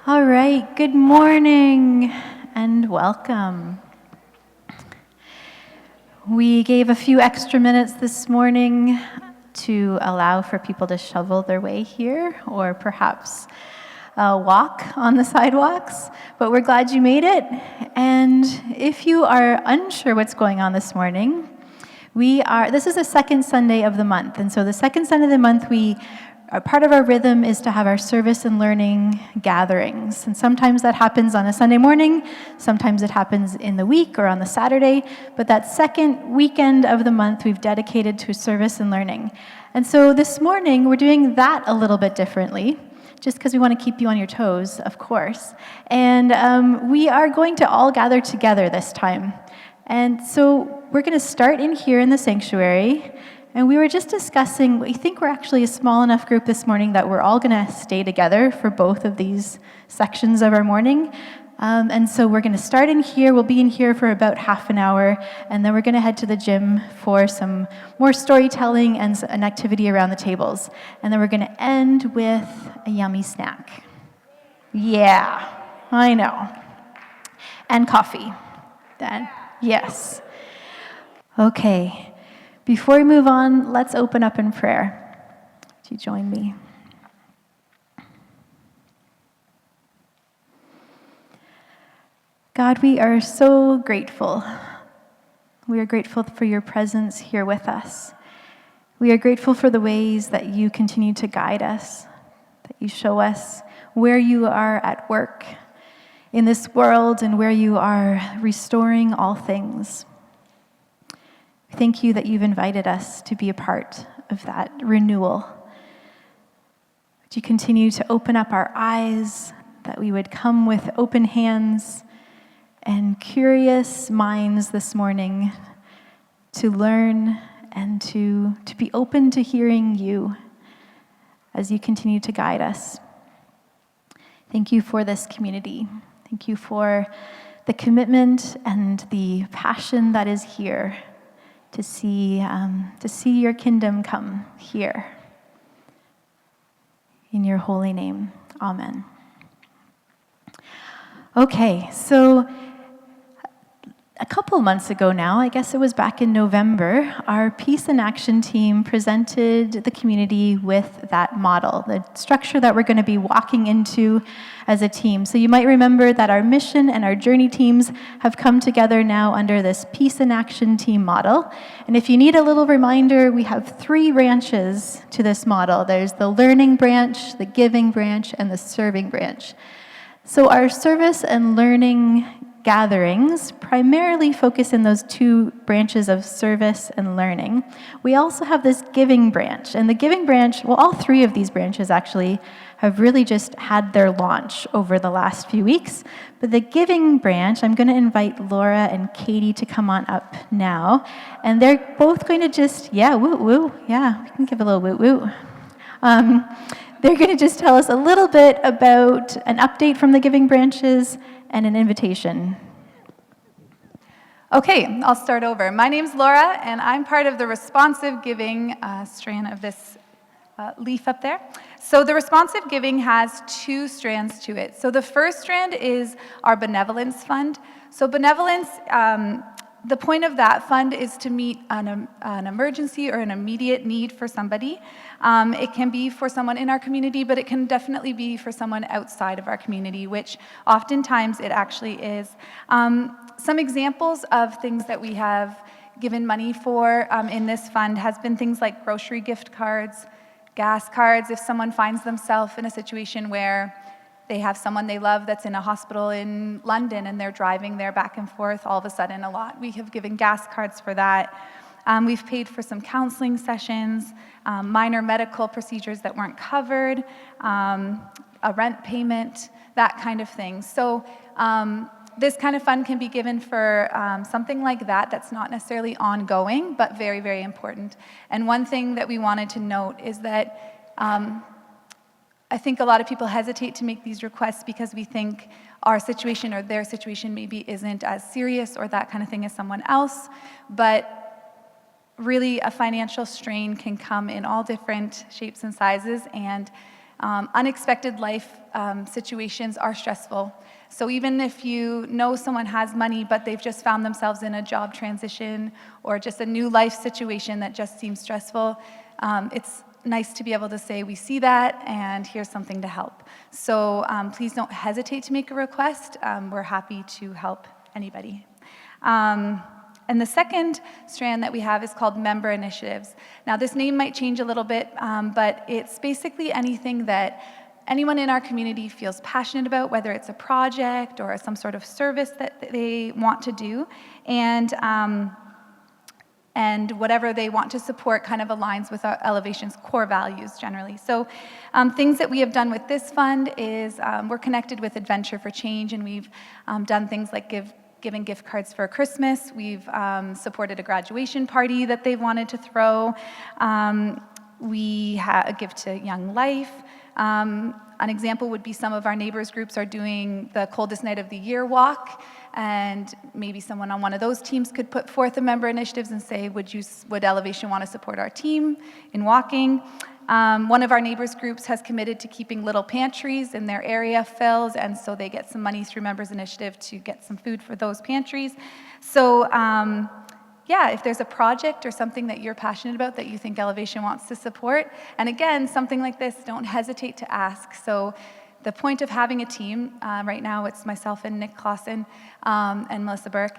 All right, good morning and welcome. We gave a few extra minutes this morning to allow for people to shovel their way here or perhaps walk on the sidewalks, but we're glad you made it. And if you are unsure what's going on this morning, this is the second Sunday of the month, and so the second Sunday of the month part of our rhythm is to have our service and learning gatherings. And sometimes that happens on a Sunday morning, sometimes it happens in the week or on the Saturday, but that second weekend of the month we've dedicated to service and learning. And so this morning we're doing that a little bit differently, just because we want to keep you on your toes, of course. And we are going to all gather together this time. And so we're going to start in here in the sanctuary. And we were just discussing, we think we're actually a small enough group this morning that we're all going to stay together for both of these sections of our morning. And so we're going to start in here. We'll be in here for about half an hour, and then we're going to head to the gym for some more storytelling and an activity around the tables. And then we're going to end with a yummy snack. Yeah, I know. And coffee. Then, yes. Okay. Before we move on, let's open up in prayer. Would you join me? God, we are so grateful. We are grateful for your presence here with us. We are grateful for the ways that you continue to guide us, that you show us where you are at work in this world and where you are restoring all things. Thank you that you've invited us to be a part of that renewal. Would you continue to open up our eyes, that we would come with open hands and curious minds this morning to learn and to be open to hearing you as you continue to guide us. Thank you for this community. Thank you for the commitment and the passion that is here to see your kingdom come here. In your holy name, amen. Okay, so a couple of months ago now, I guess it was back in November, our Peace in Action team presented the community with that model, the structure that we're going to be walking into as a team. So you might remember that our mission and our journey teams have come together now under this Peace in Action team model. And if you need a little reminder, we have 3 branches to this model. There's the learning branch, the giving branch, and the serving branch. So our service and learning gatherings primarily focus in those 2 branches of service and learning. We also have this giving branch, and the giving branch, well, all 3 of these branches actually have really just had their launch over the last few weeks. But the giving branch, I'm going to invite Laura and Katie to come on up now, and they're both going to just, woo, yeah, we can give a little woo. They're going to just tell us a little bit about an update from the giving branches and an invitation. Okay, I'll start over. My name's Laura, and I'm part of the responsive giving strand of this leaf up there. So the responsive giving has 2 strands to it. So the first strand is our benevolence fund. So benevolence, the point of that fund is to meet an emergency or an immediate need for somebody. It can be for someone in our community, but it can definitely be for someone outside of our community, which oftentimes it actually is. Some examples of things that we have given money for in this fund has been things like grocery gift cards, gas cards, if someone finds themselves in a situation where they have someone they love that's in a hospital in London and they're driving there back and forth all of a sudden a lot. We have given gas cards for that. We've paid for some counseling sessions, minor medical procedures that weren't covered, a rent payment, that kind of thing. So this kind of fund can be given for something like that that's not necessarily ongoing, but very, very important. And one thing that we wanted to note is that I think a lot of people hesitate to make these requests because we think our situation or their situation maybe isn't as serious or that kind of thing as someone else, but really a financial strain can come in all different shapes and sizes, and Unexpected life situations are stressful. So even if you know someone has money, but they've just found themselves in a job transition or just a new life situation that just seems stressful, it's nice to be able to say, we see that, and here's something to help. So please don't hesitate to make a request. We're happy to help anybody. And the second strand that we have is called member initiatives. Now, this name might change a little bit, but it's basically anything that anyone in our community feels passionate about, whether it's a project or some sort of service that they want to do, and whatever they want to support kind of aligns with our Elevation's core values generally. So things that we have done with this fund is we're connected with Adventure for Change, and we've done things like giving gift cards for Christmas. We've supported a graduation party that they wanted to throw. We give to Young Life. An example would be some of our neighbors groups are doing the coldest night of the year walk, and maybe someone on one of those teams could put forth a member initiatives and say, would Elevation want to support our team in walking? One of our neighbors groups has committed to keeping little pantries in their area filled, and so they get some money through Members Initiative to get some food for those pantries. So yeah, if there's a project or something that you're passionate about that you think Elevation wants to support, and again, something like this, don't hesitate to ask. So the point of having a team, right now it's myself and Nick Clausen and Melissa Burke.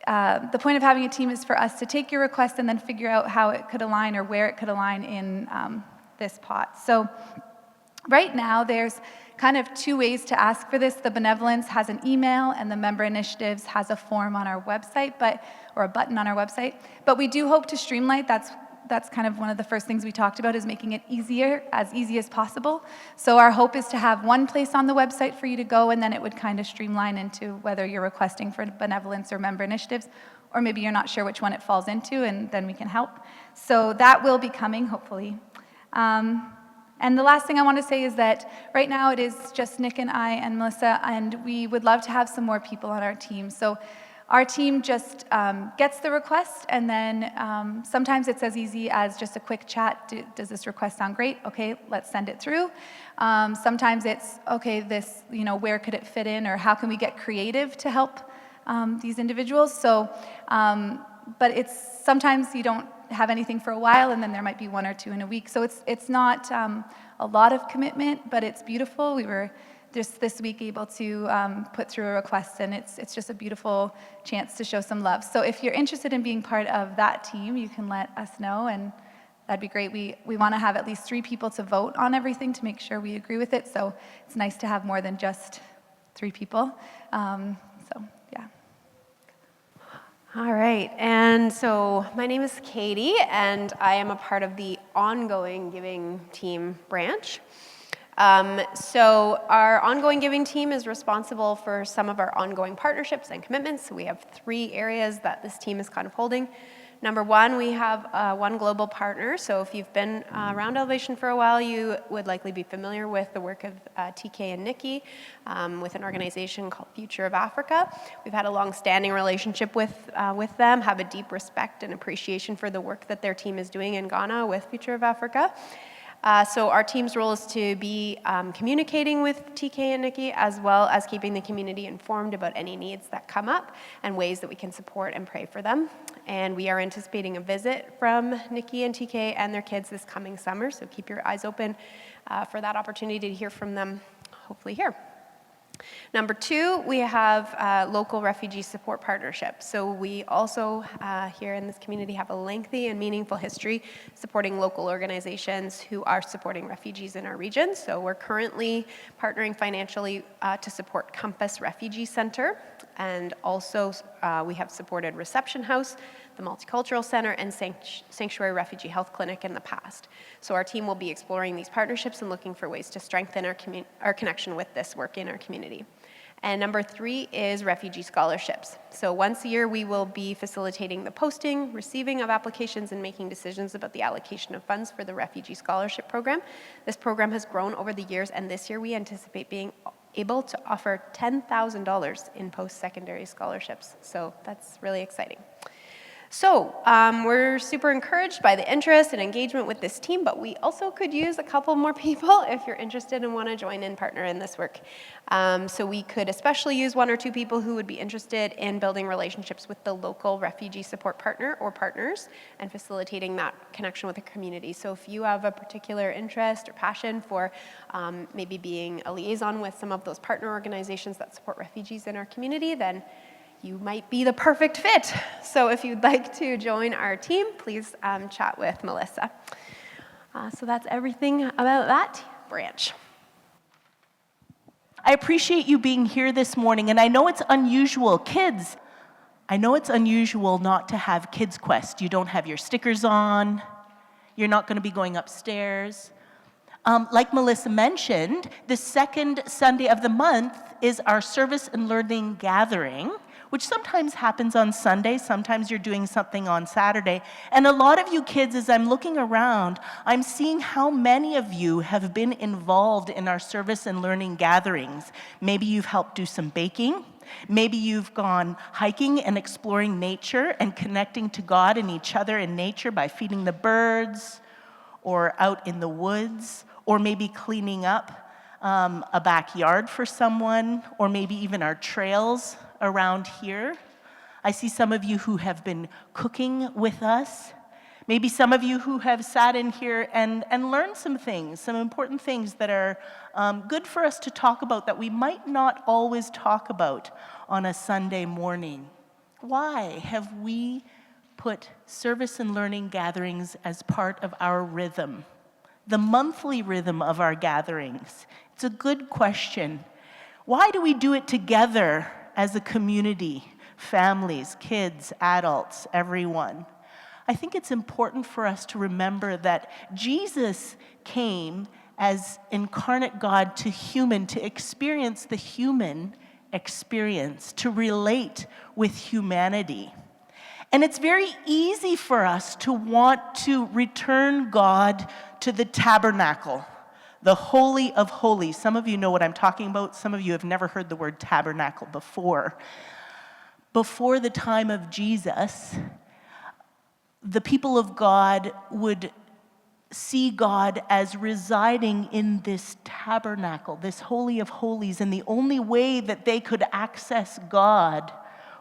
The point of having a team is for us to take your request and then figure out how it could align or where it could align in this pot. So right now, there's kind of two ways to ask for this. The Benevolence has an email, and the Member Initiatives has a form on our website, or a button on our website. But we do hope to streamline. That's kind of one of the first things we talked about, is making it as easy as possible. So our hope is to have one place on the website for you to go, and then it would kind of streamline into whether you're requesting for Benevolence or Member Initiatives, or maybe you're not sure which one it falls into, and then we can help. So that will be coming, hopefully. And the last thing I want to say is that right now it is just Nick and I and Melissa, and we would love to have some more people on our team. So our team just gets the request, and then sometimes it's as easy as just a quick chat. Does this request sound great? Okay, let's send it through. Sometimes it's, okay, this, where could it fit in, or how can we get creative to help these individuals? So, but it's sometimes you don't have anything for a while, and then there might be one or two in a week. So it's not a lot of commitment, but it's beautiful. We were just this week able to put through a request, and it's just a beautiful chance to show some love. So if you're interested in being part of that team, you can let us know, and that'd be great. We want to have at least 3 people to vote on everything to make sure we agree with it. So it's nice to have more than just 3 people. So yeah. All right, and so my name is Katie, and I am a part of the ongoing giving team branch. So our ongoing giving team is responsible for some of our ongoing partnerships and commitments. So we have 3 areas that this team is kind of holding. Number 1, we have one global partner. So if you've been around Elevation for a while, you would likely be familiar with the work of TK and Nikki with an organization called Future of Africa. We've had a long-standing relationship with them, have a deep respect and appreciation for the work that their team is doing in Ghana with Future of Africa. So our team's role is to be communicating with TK and Nikki, as well as keeping the community informed about any needs that come up and ways that we can support and pray for them. And we are anticipating a visit from Nikki and TK and their kids this coming summer, so keep your eyes open for that opportunity to hear from them, hopefully here. Number 2, we have local refugee support partnerships. So we also, here in this community, have a lengthy and meaningful history supporting local organizations who are supporting refugees in our region. So we're currently partnering financially to support Compass Refugee Center, and also we have supported Reception House, the Multicultural Center, and Sanctuary Refugee Health Clinic in the past. So our team will be exploring these partnerships and looking for ways to strengthen our connection with this work in our community. And number 3 is refugee scholarships. So once a year, we will be facilitating the posting, receiving of applications, and making decisions about the allocation of funds for the Refugee Scholarship Program. This program has grown over the years, and this year we anticipate being able to offer $10,000 in post-secondary scholarships. So that's really exciting. So we're super encouraged by the interest and engagement with this team, but we also could use a couple more people if you're interested and want to join and partner in this work. So we could especially use 1 or 2 people who would be interested in building relationships with the local refugee support partner or partners and facilitating that connection with the community. So if you have a particular interest or passion for maybe being a liaison with some of those partner organizations that support refugees in our community, then you might be the perfect fit. So if you'd like to join our team, please chat with Melissa. So that's everything about that branch. I appreciate you being here this morning, and I know it's unusual. Kids, I know it's unusual not to have Kids Quest. You don't have your stickers on. You're not going to be going upstairs. Like Melissa mentioned, the second Sunday of the month is our service and learning gathering, which sometimes happens on Sunday, sometimes you're doing something on Saturday. And a lot of you kids, as I'm looking around, I'm seeing how many of you have been involved in our service and learning gatherings. Maybe you've helped do some baking. Maybe you've gone hiking and exploring nature and connecting to God and each other in nature by feeding the birds, or out in the woods, or maybe cleaning up a backyard for someone, or maybe even our trails around here. I see some of you who have been cooking with us. Maybe some of you who have sat in here and learned some things, some important things that are good for us to talk about that we might not always talk about on a Sunday morning. Why have we put service and learning gatherings as part of our rhythm, the monthly rhythm of our gatherings? It's a good question. Why do we do it together as a community, families, kids, adults, everyone? I think it's important for us to remember that Jesus came as incarnate God to experience the human experience, to relate with humanity. And it's very easy for us to want to return God to the tabernacle, the Holy of Holies. Some of you know what I'm talking about. Some of you have never heard the word tabernacle before. Before the time of Jesus, the people of God would see God as residing in this tabernacle, this Holy of Holies, and the only way that they could access God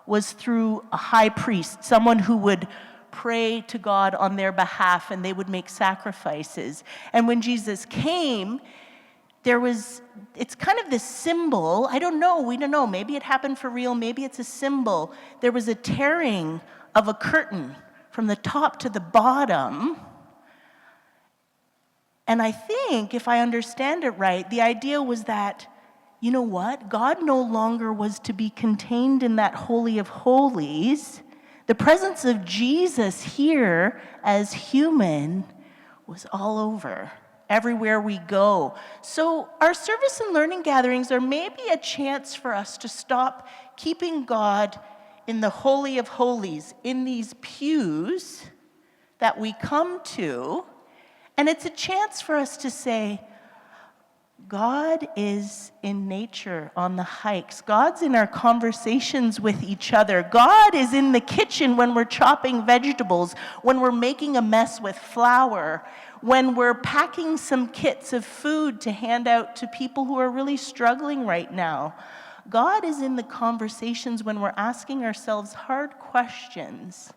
was through a high priest, someone who would pray to God on their behalf, and they would make sacrifices. And when Jesus came, it's kind of this symbol. We don't know, maybe it happened for real, maybe it's a symbol. There was a tearing of a curtain from the top to the bottom. And I think, if I understand it right, the idea was that, you know what? God no longer was to be contained in that Holy of Holies. The presence of Jesus here as human was all over, everywhere we go. So our service and learning gatherings are maybe a chance for us to stop keeping God in the Holy of Holies, in these pews that we come to. And it's a chance for us to say, God is in nature on the hikes. God's in our conversations with each other. God is in the kitchen when we're chopping vegetables, when we're making a mess with flour, when we're packing some kits of food to hand out to people who are really struggling right now. God is in the conversations when we're asking ourselves hard questions.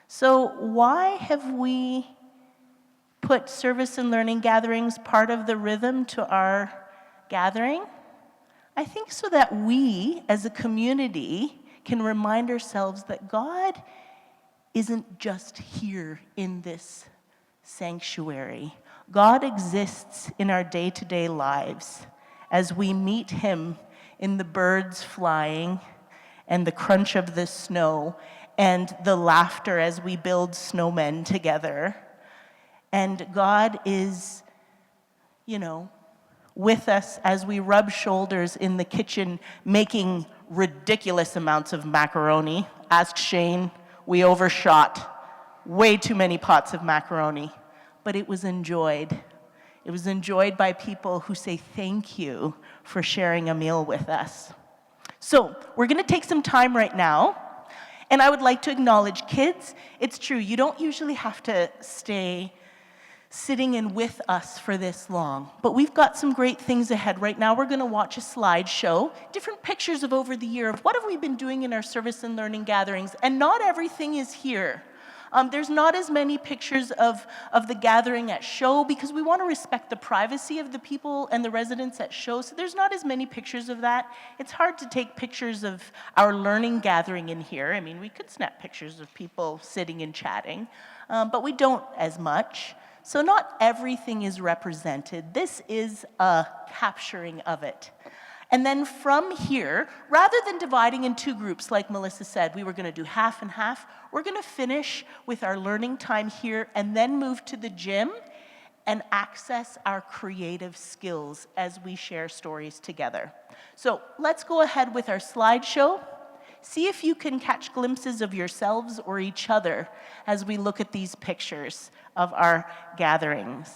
So why have we put service and learning gatherings part of the rhythm to our gathering? I think so that we, as a community, can remind ourselves that God isn't just here in this sanctuary. God exists in our day-to-day lives as we meet him in the birds flying and the crunch of the snow and the laughter as we build snowmen together. And God is, with us as we rub shoulders in the kitchen making ridiculous amounts of macaroni. Ask Shane, we overshot way too many pots of macaroni, but it was enjoyed. It was enjoyed by people who say thank you for sharing a meal with us. So we're going to take some time right now, And I would like to acknowledge kids. It's true, you don't usually have to stay sitting in with us for this long. But we've got some great things ahead. Right now we're going to watch a slideshow, different pictures of over the year of what have we been doing in our service and learning gatherings. And not everything is here. There's not as many pictures of the gathering at show because we want to respect the privacy of the people and the residents at show. So there's not as many pictures of that. It's hard to take pictures of our learning gathering in here. I mean, we could snap pictures of people sitting and chatting, but we don't as much. So not everything is represented. This is a capturing of it. And then from here, rather than dividing in two groups, like Melissa said, we were going to do half and half, we're going to finish with our learning time here and then move to the gym and access our creative skills as we share stories together. So let's go ahead with our slideshow. See if you can catch glimpses of yourselves or each other as we look at these pictures of our gatherings.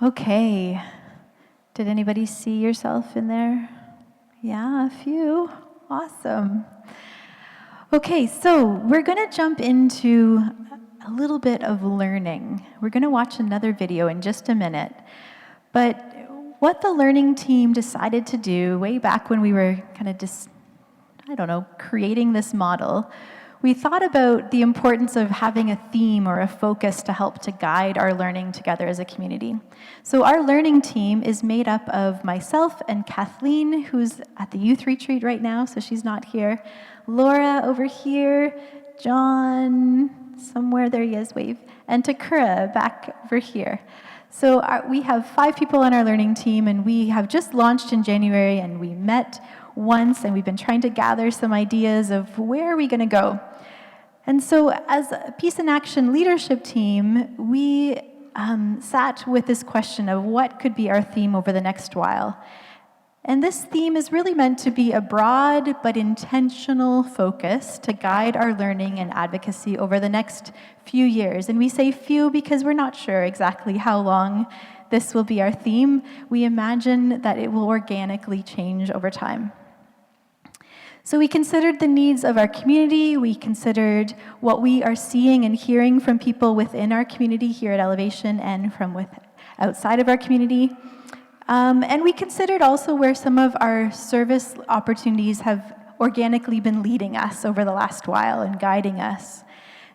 Okay. Did anybody see yourself in there? Yeah, a few. Awesome. Okay, so we're going to jump into a little bit of learning. We're going to watch another video in just a minute. But what the learning team decided to do way back when we were kind of just, creating this model, we thought about the importance of having a theme or a focus to help to guide our learning together as a community. So our learning team is made up of myself and Kathleen, who's at the youth retreat right now, so she's not here. Laura over here, John, somewhere there he is, wave, and Takura back over here. So we have 5 people on our learning team, and we have just launched in January, and we met once, and we've been trying to gather some ideas of where are we going to go. And so as a Peace in Action leadership team, we sat with this question of what could be our theme over the next while. And this theme is really meant to be a broad but intentional focus to guide our learning and advocacy over the next few years. And we say few because we're not sure exactly how long this will be our theme. We imagine that it will organically change over time. So we considered the needs of our community, we considered what we are seeing and hearing from people within our community here at Elevation and from outside of our community. And we considered also where some of our service opportunities have organically been leading us over the last while and guiding us.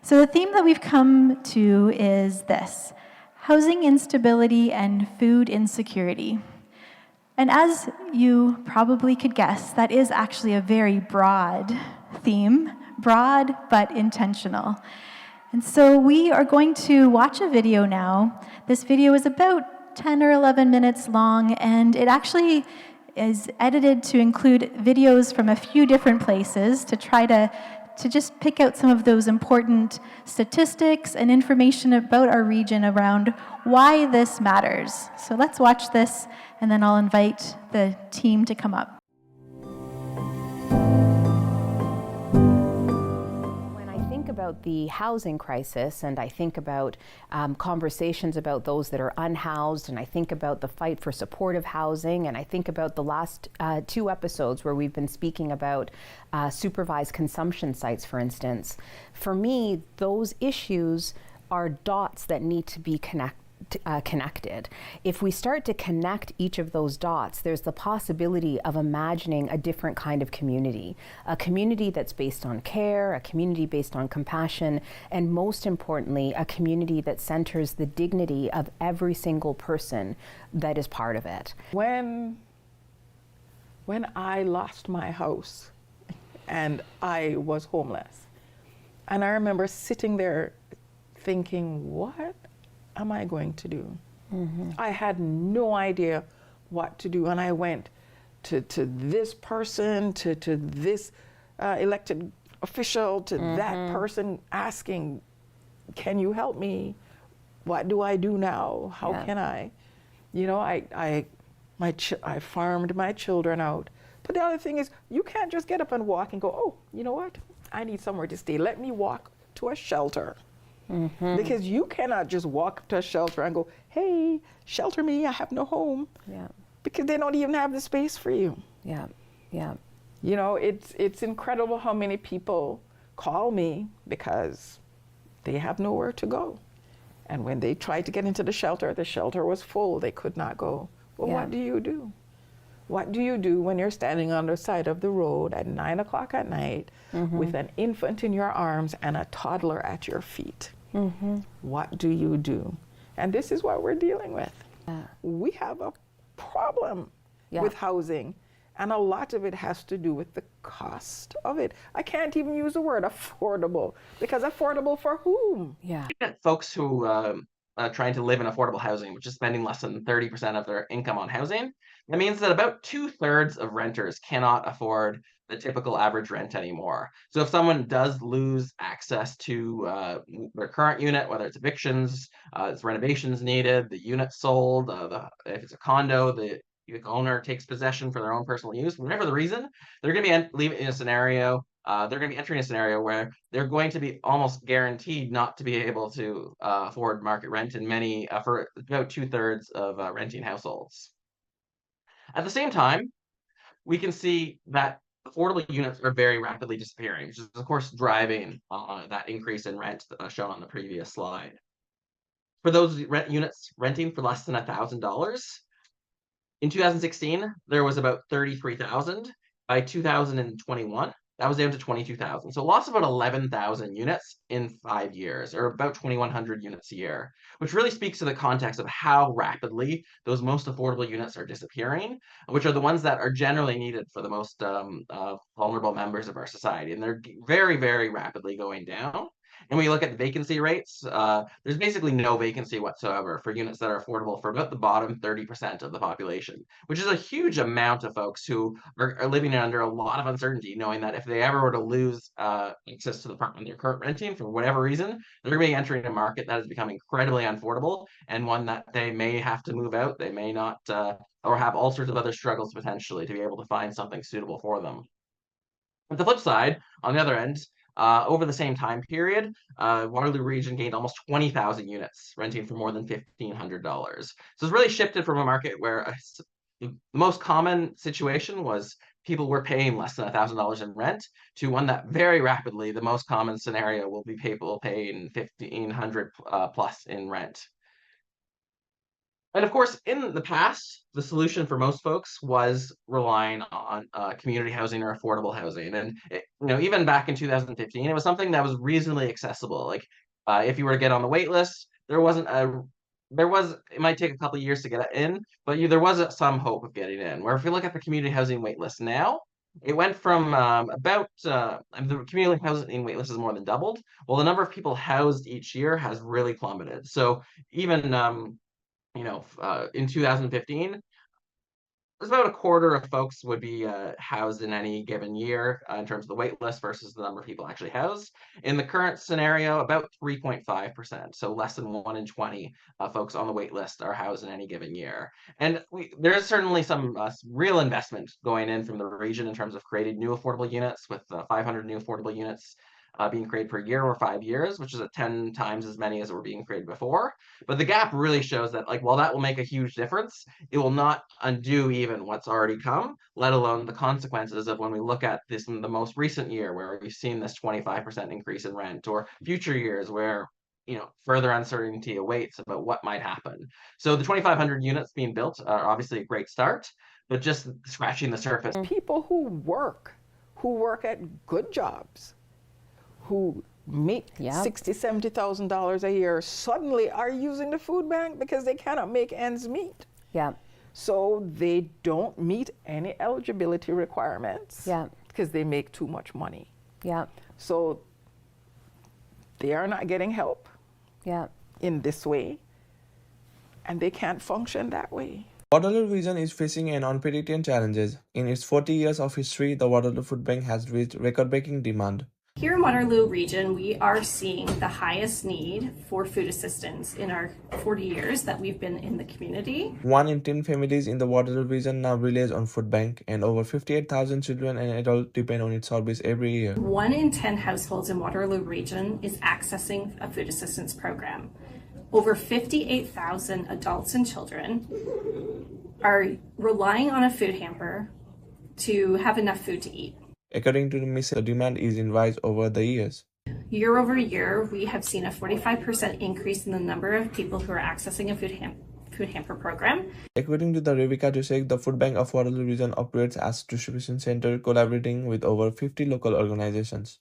So the theme that we've come to is this: housing instability and food insecurity. And as you probably could guess, that is actually a very broad theme, broad but intentional. And so we are going to watch a video now. This video is about 10 or 11 minutes long, and it actually is edited to include videos from a few different places to try to just pick out some of those important statistics and information about our region around why this matters. So let's watch this, and then I'll invite the team to come up. When I think about the housing crisis, and I think about conversations about those that are unhoused, and I think about the fight for supportive housing, and I think about the last 2 episodes where we've been speaking about supervised consumption sites, for instance. For me, those issues are dots that need to be connected. If we start to connect each of those dots, there's the possibility of imagining a different kind of community, a community that's based on care, a community based on compassion, and most importantly, a community that centers the dignity of every single person that is part of it. When I lost my house and I was homeless, and I remember sitting there thinking, what am I going to do? I had no idea what to do. And I went to this person, to this elected official, to that person, asking, can you help me? What do I do now? How can I? You know, I farmed my children out. But the other thing is, you can't just get up and walk and go, oh, you know what? I need somewhere to stay. Let me walk to a shelter. Because you cannot just walk to a shelter and go, hey, shelter me, I have no home. Yeah. Because they don't even have the space for you. Yeah. Yeah. You know, it's incredible how many people call me because they have nowhere to go. And when they tried to get into the shelter was full, they could not go. Well, Yeah. what do you do? What do you do when you're standing on the side of the road at 9 o'clock at night with an infant in your arms and a toddler at your feet? What do you do? And this is what we're dealing with. We have a problem with housing, and a lot of it has to do with the cost of it. I can't even use the word affordable, because affordable for whom? Yeah. Folks who trying to live in affordable housing, which is spending less than 30% of their income on housing, that means that about 2/3 of renters cannot afford the typical average rent anymore. So if someone does lose access to their current unit, whether it's evictions, it's renovations needed, the unit sold, if it's a condo, the owner takes possession for their own personal use, whatever the reason, they're going to be leaving in a scenario. They're going to be entering a scenario where they're going to be almost guaranteed not to be able to afford market rent in many, for about 2/3 of renting households. At the same time, we can see that affordable units are very rapidly disappearing, which is, of course, driving that increase in rent shown on the previous slide. For those units renting for less than $1,000, in 2016, there was about 33,000. By 2021, that was down to 22,000. So lost about 11,000 units in 5 years, or about 2,100 units a year, which really speaks to the context of how rapidly those most affordable units are disappearing, which are the ones that are generally needed for the most vulnerable members of our society. And they're very, very rapidly going down. And when you look at the vacancy rates, there's basically no vacancy whatsoever for units that are affordable for about the bottom 30% of the population, which is a huge amount of folks who are living under a lot of uncertainty, knowing that if they ever were to lose access to the apartment they're currently renting for whatever reason, they're going to be entering a market that has become incredibly unaffordable, and one that they may have to move out, they may not, or have all sorts of other struggles potentially to be able to find something suitable for them. But the flip side, on the other end, over the same time period, Waterloo region gained almost 20,000 units, renting for more than $1,500. So it's really shifted from a market where the most common situation was people were paying less than $1,000 in rent to one that very rapidly, the most common scenario will be people paying 1,500 plus in rent. And of course, in the past, the solution for most folks was relying on community housing or affordable housing. And even back in 2015, it was something that was reasonably accessible. Like if you were to get on the wait list, it might take a couple of years to get in, but there was some hope of getting in. Where if you look at the community housing wait list now, it went from the community housing wait list has more than doubled. Well, the number of people housed each year has really plummeted. So even in 2015, there's about a quarter of folks would be housed in any given year in terms of the wait list versus the number of people actually housed. In the current scenario, about 3.5%, so less than 1 in 20 folks on the wait list are housed in any given year. And there's certainly some real investment going in from the region in terms of creating new affordable units, with 500 new affordable units being created per year over 5 years, which is 10 times as many as were being created before. But the gap really shows that, while that will make a huge difference, it will not undo even what's already come, let alone the consequences of when we look at this in the most recent year, where we've seen this 25% increase in rent, or future years where further uncertainty awaits about what might happen. So the 2,500 units being built are obviously a great start, but just scratching the surface. People who work at good jobs, who make $60,000-$70,000 a year, suddenly are using the food bank because they cannot make ends meet. Yeah. So they don't meet any eligibility requirements. Yeah. Because they make too much money. Yeah. So they are not getting help. Yeah. In this way, and they can't function that way. Waterloo region is facing an unprecedented challenges. In its 40 years of history, the Waterloo Food Bank has reached record-breaking demand. Here in Waterloo region, we are seeing the highest need for food assistance in our 40 years that we've been in the community. 1 in 10 families in the Waterloo region now relies on food bank, and over 58,000 children and adults depend on its service every year. 1 in 10 households in Waterloo region is accessing a food assistance program. Over 58,000 adults and children are relying on a food hamper to have enough food to eat. According to the MISEL, the demand is in rise over the years. Year over year, we have seen a 45% increase in the number of people who are accessing a food hamper program. According to the Rebecca Dusek, the Food Bank of Waterloo region operates as a distribution center, collaborating with over 50 local organizations.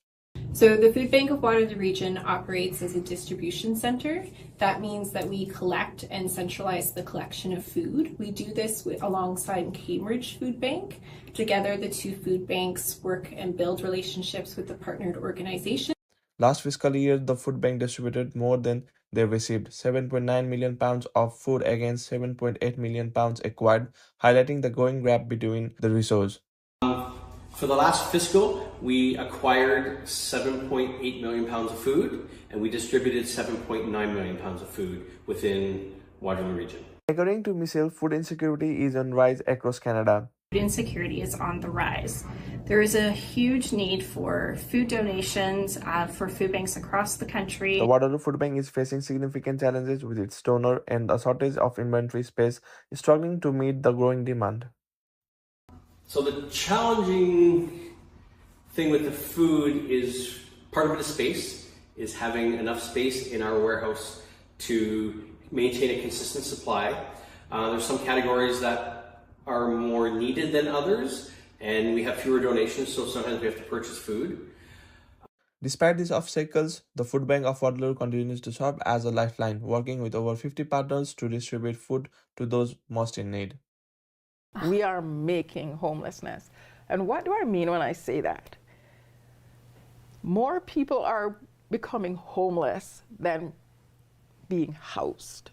So the Food Bank of Waterloo region operates as a distribution center. That means that we collect and centralize the collection of food. We do this alongside Cambridge Food Bank. Together, the two food banks work and build relationships with the partnered organizations. Last fiscal year, the food bank distributed more than they received, £7.9 million of food against £7.8 million acquired, highlighting the growing gap between the resources. For the last fiscal, we acquired 7.8 million pounds of food, and we distributed 7.9 million pounds of food within Waterloo region. According to MISEL, food insecurity is on rise across Canada. Food insecurity is on the rise. There is a huge need for food donations for food banks across the country. The Waterloo Food Bank is facing significant challenges with its donor, and the shortage of inventory space is struggling to meet the growing demand. So the challenging thing with the food is, part of it is space, is having enough space in our warehouse to maintain a consistent supply. There's some categories that are more needed than others, and we have fewer donations, so sometimes we have to purchase food. Despite these obstacles, the Food Bank of Waterloo continues to serve as a lifeline, working with over 50 partners to distribute food to those most in need. We are making homelessness. And what do I mean when I say that? More people are becoming homeless than being housed.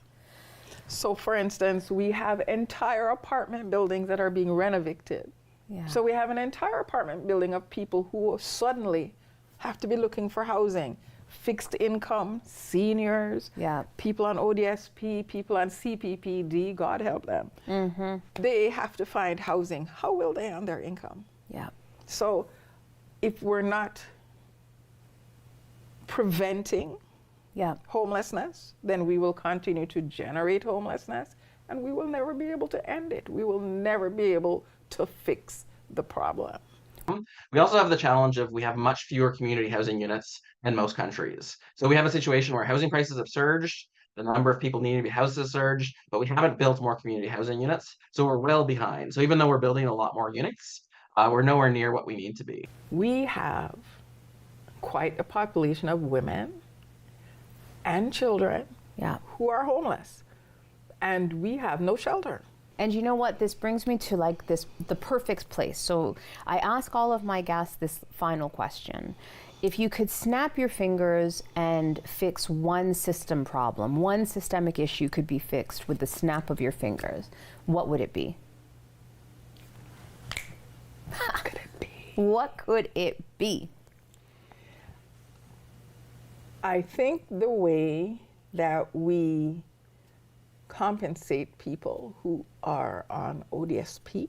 So for instance, we have entire apartment buildings that are being renovated. Yeah. So we have an entire apartment building of people who suddenly have to be looking for housing. Fixed income, seniors, people on ODSP, people on CPPD, God help them. Mm-hmm. They have to find housing. How will they earn their income? Yeah. So if we're not preventing homelessness, then we will continue to generate homelessness, and we will never be able to end it. We will never be able to fix the problem. We also have the challenge of we have much fewer community housing units than most countries. So we have a situation where housing prices have surged, the number of people needing to be housed has surged, but we haven't built more community housing units. So we're well behind. So even though we're building a lot more units, we're nowhere near what we need to be. We have quite a population of women and children who are homeless, and we have no shelter. And you know what? This brings me to the perfect place. So I ask all of my guests this final question. If you could snap your fingers and fix one system problem, one systemic issue could be fixed with the snap of your fingers, what would it be? What could it be? What could it be? I think the way that we compensate people who are on ODSP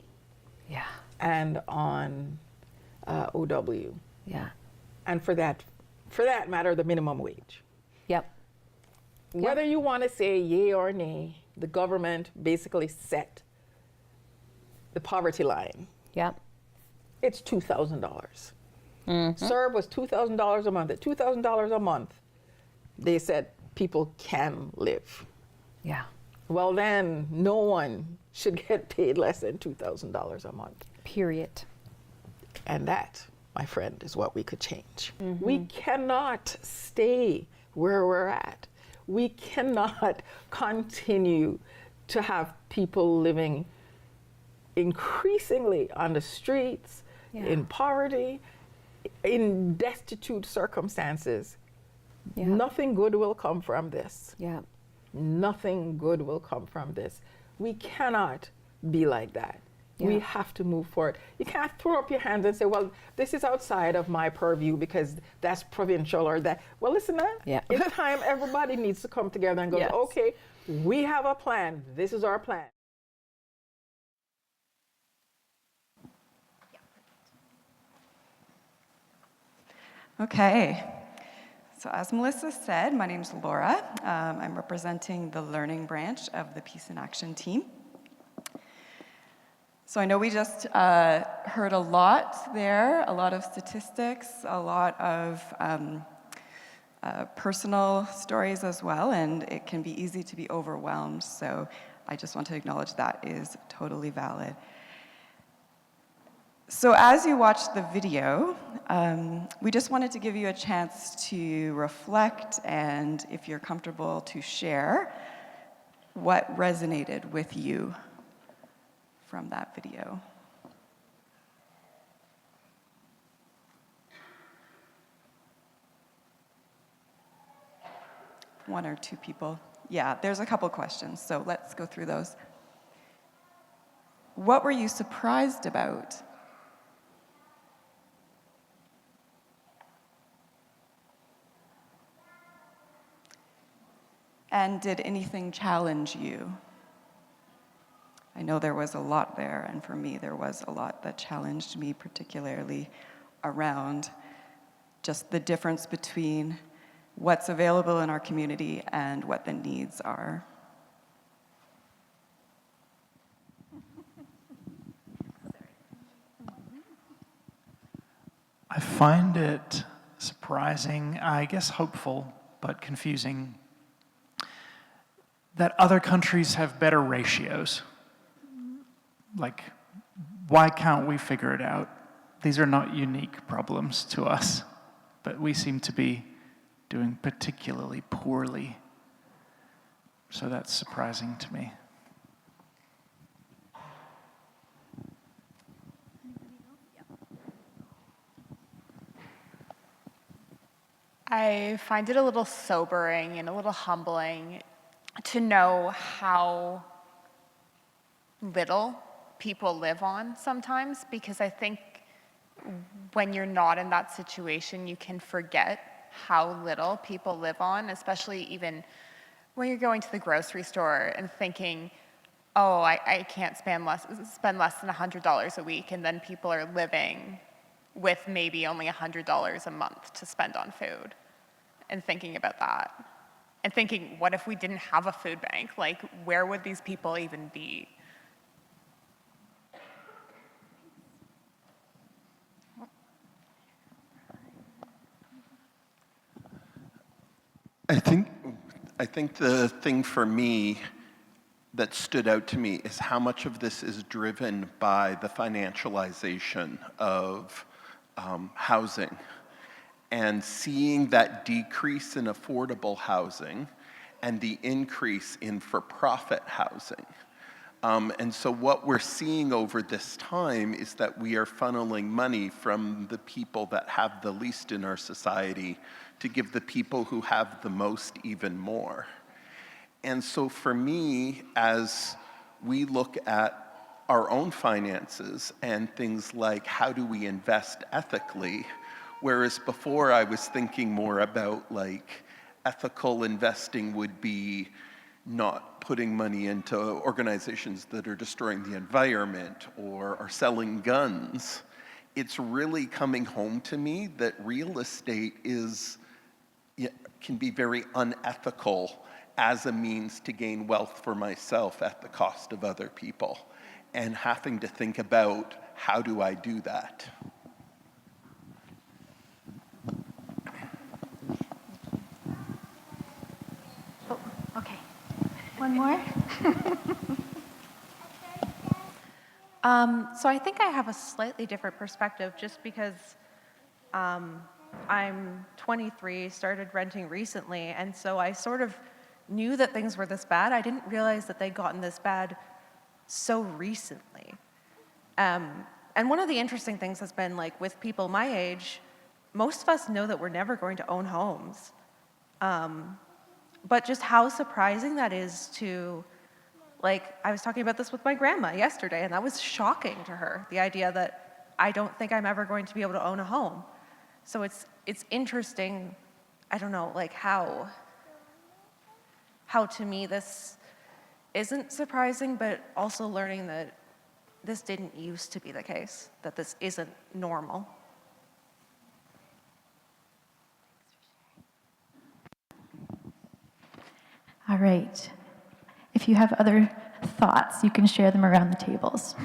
and on OW. And for that matter, the minimum wage. Whether you want to say yay or nay, the government basically set the poverty line. It's $2,000. CERB was $2,000 a month. At $2,000 a month, they said people can live. Well, then no one should get paid less than $2,000 a month. Period. And that, my friend, is what we could change. We cannot stay where we're at. We cannot continue to have people living increasingly on the streets, in poverty, in destitute circumstances. Nothing good will come from this. Nothing good will come from this. We cannot be like that. We have to move forward. You can't throw up your hands and say, well, this is outside of my purview because that's provincial or that. Well, listen, it's time everybody needs to come together and go, okay, we have a plan. This is our plan. Okay. So as Melissa said, my name's Laura. I'm representing the learning branch of the Peace in Action team. So I know we just heard a lot there, a lot of statistics, a lot of personal stories as well, and it can be easy to be overwhelmed. So I just want to acknowledge that is totally valid. So as you watched the video, we just wanted to give you a chance to reflect and, if you're comfortable, to share what resonated with you from that video. One or two people. Yeah, there's a couple questions, so let's go through those. What were you surprised about? And did anything challenge you? I know there was a lot there, and for me, there was a lot that challenged me, particularly around just the difference between what's available in our community and what the needs are. I find it surprising, I guess hopeful, but confusing, that other countries have better ratios. Like, why can't we figure it out? These are not unique problems to us, but we seem to be doing particularly poorly. So that's surprising to me. I find it a little sobering and a little humbling to know how little people live on sometimes, because I think when you're not in that situation, you can forget how little people live on, especially even when you're going to the grocery store and thinking, oh, I can't spend less than $100 a week, and then people are living with maybe only $100 a month to spend on food, and thinking about that. And thinking, what if we didn't have a food bank? Like, where would these people even be? I think the thing for me that stood out to me is how much of this is driven by the financialization of housing, and seeing that decrease in affordable housing and the increase in for-profit housing. And so what we're seeing over this time is that we are funneling money from the people that have the least in our society to give the people who have the most even more. And so for me, as we look at our own finances and things like how do we invest ethically, whereas before I was thinking more about like ethical investing would be not putting money into organizations that are destroying the environment or are selling guns, it's really coming home to me that real estate can be very unethical as a means to gain wealth for myself at the cost of other people, and having to think about how do I do that. Oh, okay. One more. So I think I have a slightly different perspective just because I'm 23, started renting recently, and so I sort of knew that things were this bad. I didn't realize that they'd gotten this bad so recently. And one of the interesting things has been, like, with people my age, most of us know that we're never going to own homes. But just how surprising that is to, like, I was talking about this with my grandma yesterday, and that was shocking to her, the idea that I don't think I'm ever going to be able to own a home. So it's interesting, I don't know, like how to me this isn't surprising, but also learning that this didn't used to be the case, that this isn't normal. All right. If you have other thoughts, you can share them around the tables.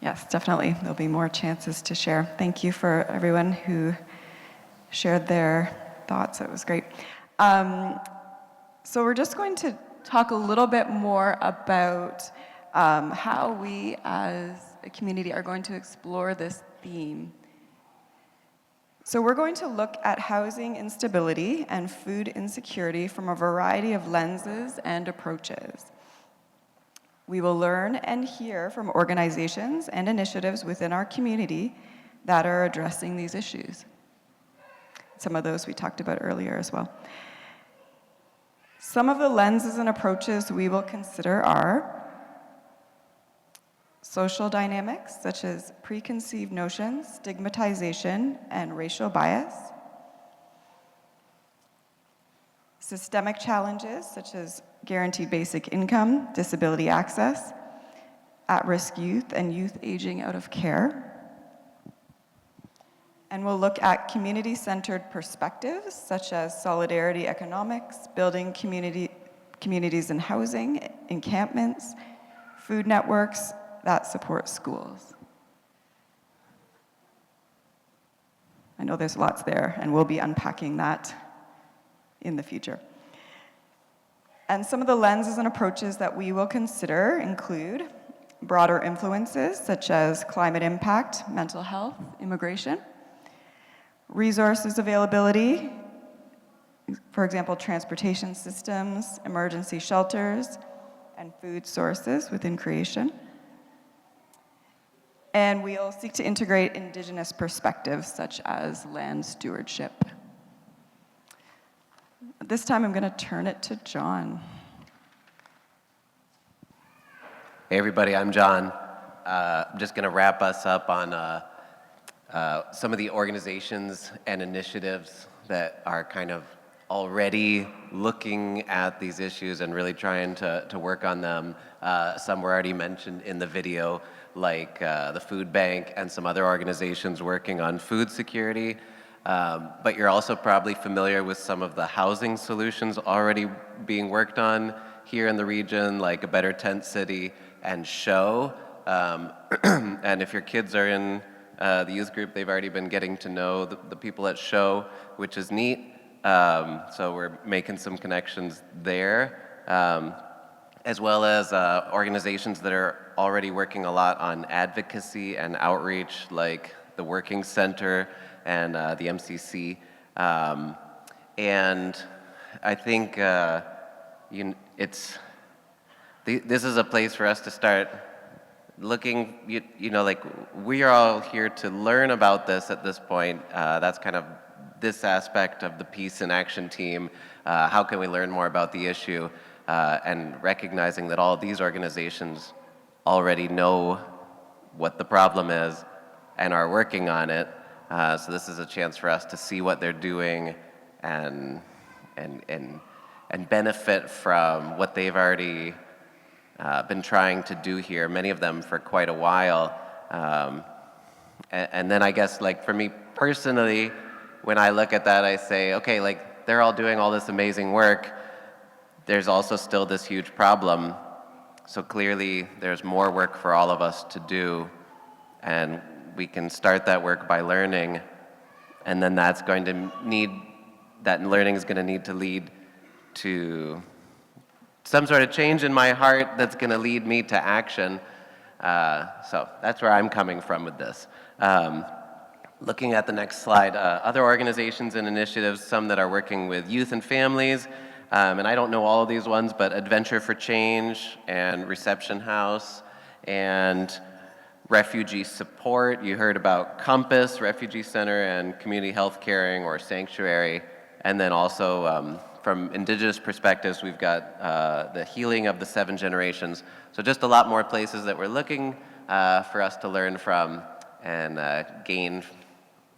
Yes, definitely. There'll be more chances to share. Thank you for everyone who shared their thoughts. It was great. So we're just going to talk a little bit more about how we as a community are going to explore this theme. So we're going to look at housing instability and food insecurity from a variety of lenses and approaches. We will learn and hear from organizations and initiatives within our community that are addressing these issues. Some of those we talked about earlier as well. Some of the lenses and approaches we will consider are social dynamics, such as preconceived notions, stigmatization, and racial bias. Systemic challenges, such as guaranteed basic income, disability access, at-risk youth, and youth aging out of care. And we'll look at community-centered perspectives, such as solidarity economics, building communities in housing, encampments, food networks that support schools. I know there's lots there, and we'll be unpacking that in the future. And some of the lenses and approaches that we will consider include broader influences, such as climate impact, mental health, immigration, resources availability, for example, transportation systems, emergency shelters, and food sources within creation. And we'll seek to integrate Indigenous perspectives, such as land stewardship. This time I'm going to turn it to John. Hey everybody, I'm John. I'm just going to wrap us up on some of the organizations and initiatives that are kind of already looking at these issues and really trying to work on them. Some were already mentioned in the video, like the food bank and some other organizations working on food security. But you're also probably familiar with some of the housing solutions already being worked on here in the region, like a Better Tent City and Show. And if your kids are in the youth group, they've already been getting to know the people at Show, which is neat. So we're making some connections there, as well as organizations that are already working a lot on advocacy and outreach, like the Working Center and the MCC. And I think this is a place for us to start looking, like we are all here to learn about this at this point. That's kind of this aspect of the Peace in Action team. How can we learn more about the issue? And recognizing that all of these organizations already know what the problem is and are working on it. So this is a chance for us to see what they're doing and benefit from what they've already been trying to do here, many of them for quite a while. And then I guess, like, for me personally, when I look at that, I say, okay, like, they're all doing all this amazing work. There's also still this huge problem. So clearly, there's more work for all of us to do, and we can start that work by learning, and then that learning is going to need to lead to some sort of change in my heart that's going to lead me to action. So that's where I'm coming from with this. Looking at the next slide, other organizations and initiatives, some that are working with youth and families, and I don't know all of these ones, but Adventure for Change and Reception House and Refugee Support. You heard about Compass, Refugee Center, and Community Health Caring or Sanctuary. And then also from Indigenous perspectives, we've got the Healing of the 7 Generations. So just a lot more places that we're looking for us to learn from and gain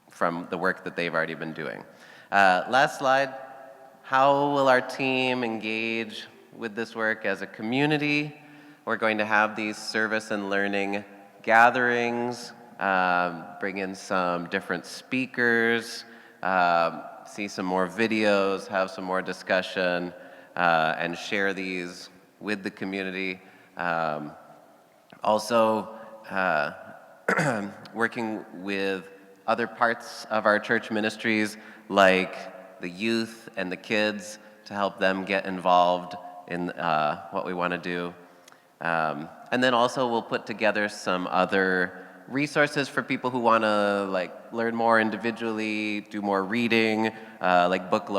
from the work that they've already been doing. Last slide. How will our team engage with this work as a community? We're going to have these service and learning gatherings, bring in some different speakers, see some more videos, have some more discussion, and share these with the community. Also, working with other parts of our church ministries, like the youth and the kids, to help them get involved in what we want to do. And then also we'll put together some other resources for people who want to learn more individually, do more reading, like book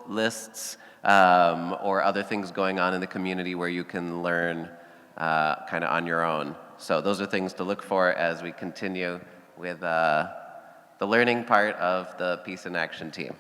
lists, or other things going on in the community where you can learn kind of on your own. So those are things to look for as we continue with the learning part of the Peace in Action team.